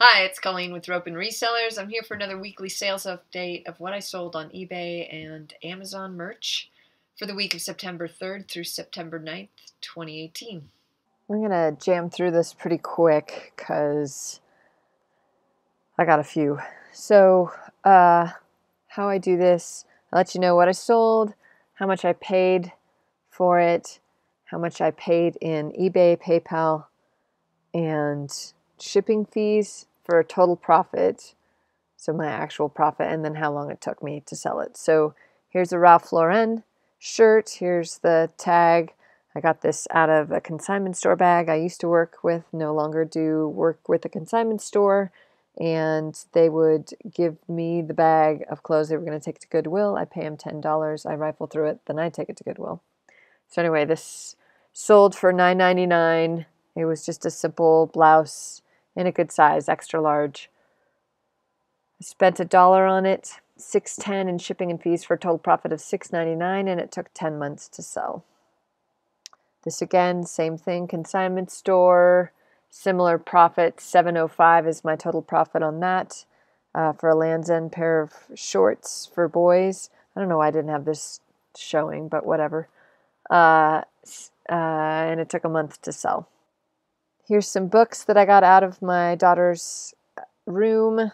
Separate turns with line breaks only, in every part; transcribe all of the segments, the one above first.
Hi, it's Colleen with Rope and Resellers. I'm here for another weekly sales update of what I sold on eBay and Amazon merch for the week of September 3rd through September 9th, 2018.
I'm going to jam through this pretty quick because I got a few. So, how I do this, I'll let you know what I sold, how much I paid for it, how much I paid in eBay, PayPal, and shipping fees for a total profit, so my actual profit, and then how long it took me to sell it. So here's a Ralph Lauren shirt. Here's the tag. I got this out of a consignment store bag I used to work with, no longer do work with a consignment store, and they would give me the bag of clothes they were going to take to Goodwill. I pay them $10. I rifle through it, then I take it to Goodwill. So anyway, this sold for $9.99. It was just a simple blouse in a good size, extra large. I spent $1 on it, $6.10 in shipping and fees for a total profit of $6.99, and it took 10 months to sell. This again, same thing, consignment store, similar profit, $7.05 is my total profit on that for a Land's End pair of shorts for boys. I don't know why I didn't have this showing, but whatever. And it took a month to sell. Here's some books that I got out of my daughter's room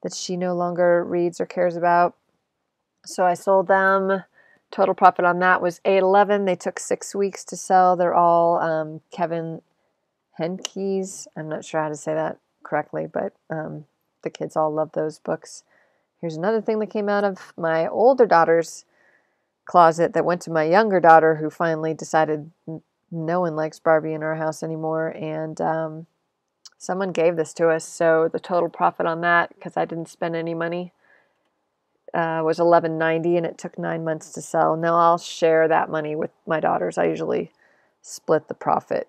that she no longer reads or cares about. So I sold them. Total profit on that was $8.11. They took 6 weeks to sell. They're all Kevin Henke's. I'm not sure how to say that correctly, but the kids all love those books. Here's another thing that came out of my older daughter's closet that went to my younger daughter, who finally decided no one likes Barbie in our house anymore, and someone gave this to us, so the total profit on that, because I didn't spend any money, was $11.90, and it took 9 months to sell. Now I'll share that money with my daughters. I usually split the profit,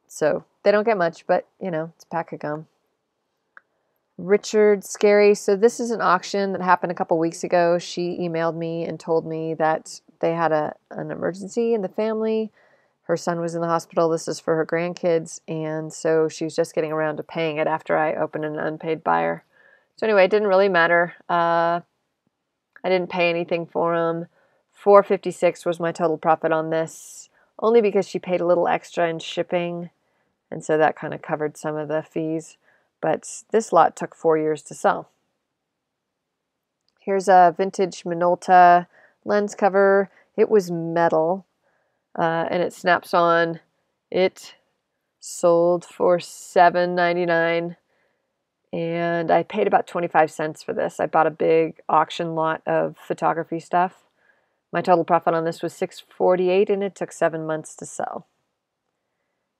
so they don't get much, but you know, it's a pack of gum. Richard Scary. So this is an auction that happened a couple weeks ago. She emailed me and told me that they had an emergency in the family. Her son was in the hospital. This is for her grandkids, and so she was just getting around to paying it after I opened an unpaid buyer. So anyway, it didn't really matter. I didn't pay anything for them. $4.56 was my total profit on this, only because she paid a little extra in shipping, and so that kind of covered some of the fees. But this lot took 4 years to sell. Here's a vintage Minolta lens cover. It was metal. And it snaps on. It sold for $7.99, and I paid about 25 cents for this. I bought a big auction lot of photography stuff. My total profit on this was $6.48, and it took 7 months to sell.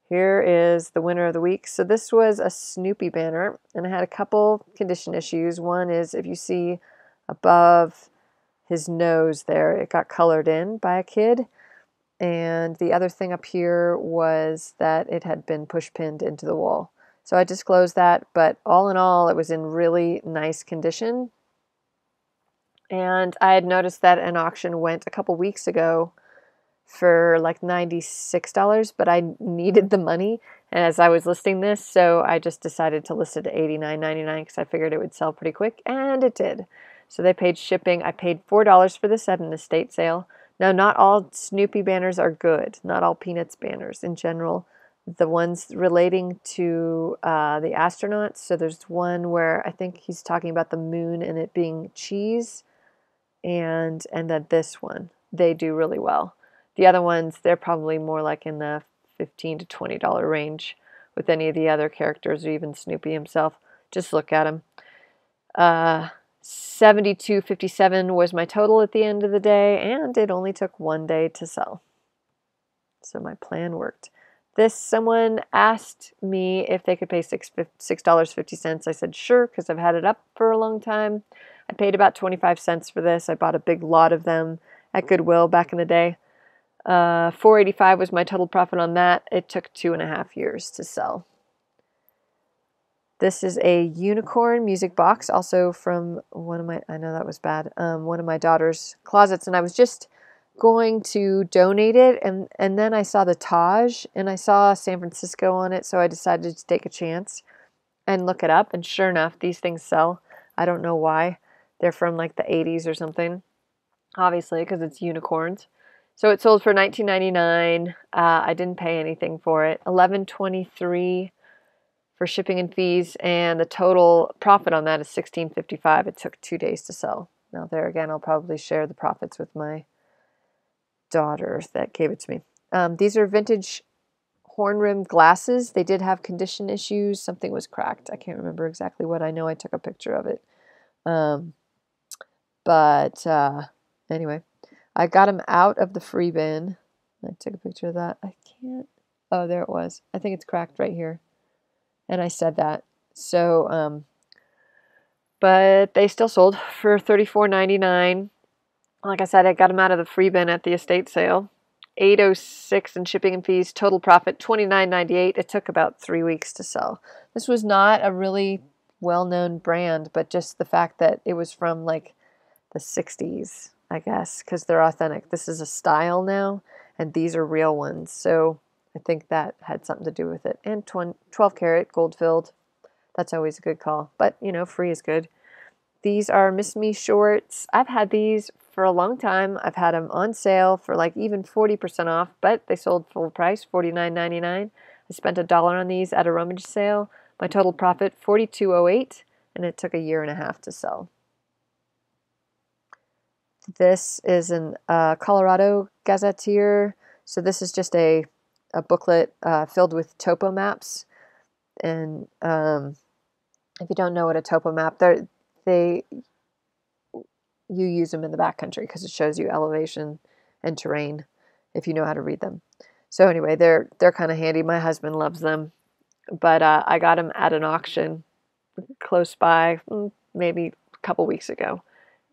Here is the winner of the week. So this was a Snoopy banner, and it had a couple condition issues. One is, if you see above his nose there, it got colored in by a kid. And the other thing up here was that it had been push pinned into the wall. So I disclosed that, but all in all, it was in really nice condition. And I had noticed that an auction went a couple weeks ago for like $96, but I needed the money as I was listing this, so I just decided to list it at $89.99 because I figured it would sell pretty quick, and it did. So they paid shipping. I paid $4 for this at an estate sale. Now, not all Snoopy banners are good. Not all Peanuts banners in general. The ones relating to the astronauts. So there's one where I think he's talking about the moon and it being cheese. And then this one, they do really well. The other ones, they're probably more like in the $15 to $20 range with any of the other characters or even Snoopy himself. Just look at them. $72.57 was my total at the end of the day, and it only took 1 day to sell. So my plan worked. Someone asked me if they could pay $6.50. I said sure, because I've had it up for a long time. I paid about 25 cents for this. I bought a big lot of them at Goodwill back in the day. $4.85 was my total profit on that. It took 2.5 years to sell. This is a unicorn music box, also from one of my, I know that was bad, one of my daughter's closets. And I was just going to donate it, and then I saw the Taj, and I saw San Francisco on it, so I decided to take a chance and look it up, and sure enough, these things sell. I don't know why. They're from like the 80s or something, obviously, because it's unicorns. So it sold for $19.99. I didn't pay anything for it. $11.23 for shipping and fees, and the total profit on that is $16.55. It took 2 days to sell. Now there again, I'll probably share the profits with my daughter that gave it to me. These are vintage horn-rimmed glasses. They did have condition issues. Something was cracked. I can't remember exactly what. I know I took a picture of it. But anyway, I got them out of the free bin. I took a picture of that. I can't. Oh, there it was. I think it's cracked right here. And I said that. So, but they still sold for $34.99. Like I said, I got them out of the free bin at the estate sale. $8.06 in shipping and fees. Total profit $29.98. It took about 3 weeks to sell. This was not a really well-known brand, but just the fact that it was from like the 60s, I guess, because they're authentic. This is a style now, and these are real ones. So I think that had something to do with it. And 12 karat gold filled. That's always a good call. But, you know, free is good. These are Miss Me shorts. I've had these for a long time. I've had them on sale for like even 40% off, but they sold full price, $49.99. I spent $1 on these at a rummage sale. My total profit, $42.08, and it took a year and a half to sell. This is an Colorado Gazetteer. So this is just a booklet filled with topo maps. And if you don't know what a topo map, you use them in the backcountry because it shows you elevation and terrain if you know how to read them. So anyway, they're kind of handy. My husband loves them, but I got them at an auction close by, maybe a couple weeks ago.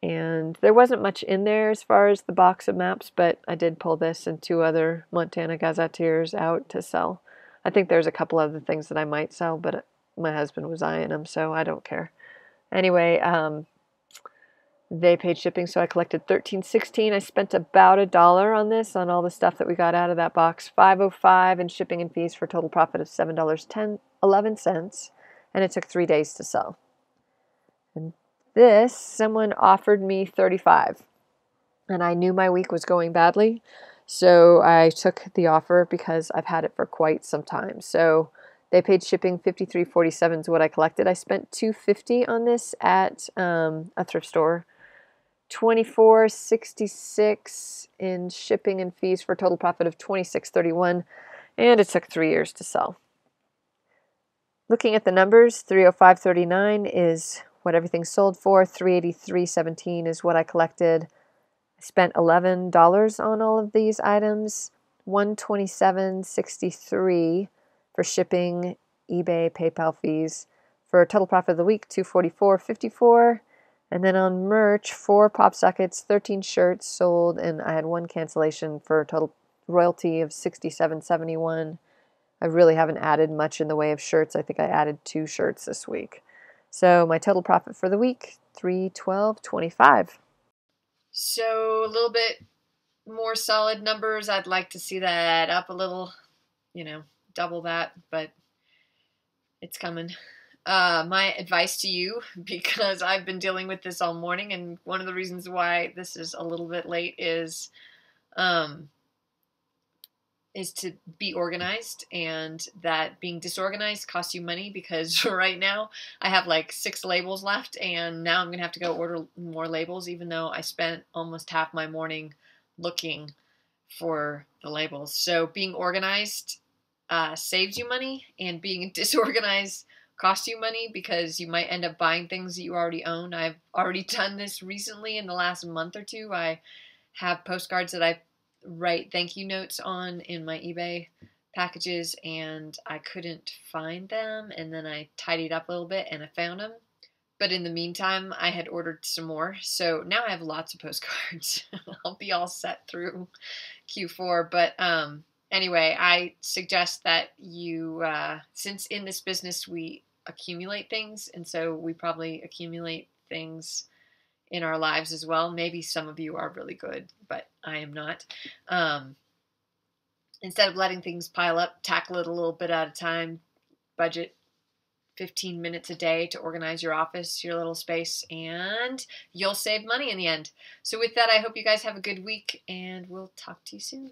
And there wasn't much in there as far as the box of maps, but I did pull this and 2 other Montana Gazetteers out to sell. I think there's a couple other things that I might sell, but my husband was eyeing them, so I don't care. Anyway, they paid shipping, so I collected $13.16. I spent about $1 on this, on all the stuff that we got out of that box. $5.05 in shipping and fees for a total profit of $7.11, and it took 3 days to sell. And this, someone offered me $35, and I knew my week was going badly, so I took the offer because I've had it for quite some time. So they paid shipping. $53.47 is what I collected. I spent $2.50 on this at a thrift store. $24.66 in shipping and fees for a total profit of $26.31, and it took 3 years to sell. Looking at the numbers, $305.39 is what everything sold for. $383.17 is what I collected. I spent $11 on all of these items. $127.63 for shipping, eBay, PayPal fees, for a total profit of the week, $244.54. And then on merch, 4 pop sockets, 13 shirts sold, and I had 1 cancellation for a total royalty of $67.71. I really haven't added much in the way of shirts. I think I added 2 shirts this week. So my total profit for the week, $312.25.
So a little bit more solid numbers. I'd like to see that up a little, double that, but it's coming. My advice to you, because I've been dealing with this all morning, and one of the reasons why this is a little bit late is to be organized, and that being disorganized costs you money, because right now I have like 6 labels left, and now I'm going to have to go order more labels, even though I spent almost half my morning looking for the labels. So being organized saves you money, and being disorganized costs you money, because you might end up buying things that you already own. I've already done this recently in the last month or 2. I have postcards that I write thank you notes on in my eBay packages, and I couldn't find them, and then I tidied up a little bit and I found them. But in the meantime, I had ordered some more, so now I have lots of postcards. I'll be all set through Q4. But anyway, I suggest that you, since in this business we accumulate things, and so we probably accumulate things in our lives as well. Maybe some of you are really good, but I am not. Instead of letting things pile up, tackle it a little bit at a time. Budget 15 minutes a day to organize your office, your little space, and you'll save money in the end. So with that, I hope you guys have a good week, and we'll talk to you soon.